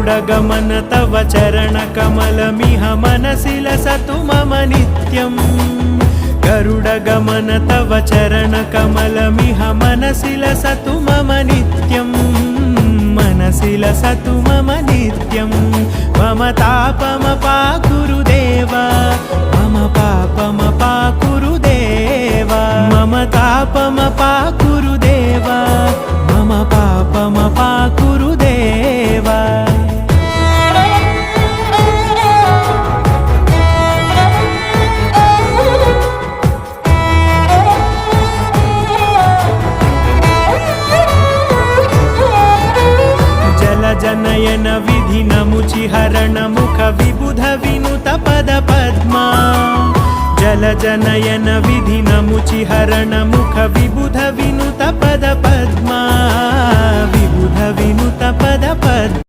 गरुडगमन तव चरणकमलमिह मनसि लसतु मम नित्यम् गरुडगमन तव चरणकमलमिह मनसि लसतु मम नित्यम् मनसि लसतु मम नित्यम् मम तापमपाकुरु देव मम पापमपाकुरु देव मम तापमपाकुरु देव मम पापमपाकुरु देव जनयन विधिनमुचिहरण मुख विबुध विनुत पद पद्मा जल जनयन विधिनमुचिहरण मुख विबुध विनुत पद पद्मा विबुध विनुत पद पद्मा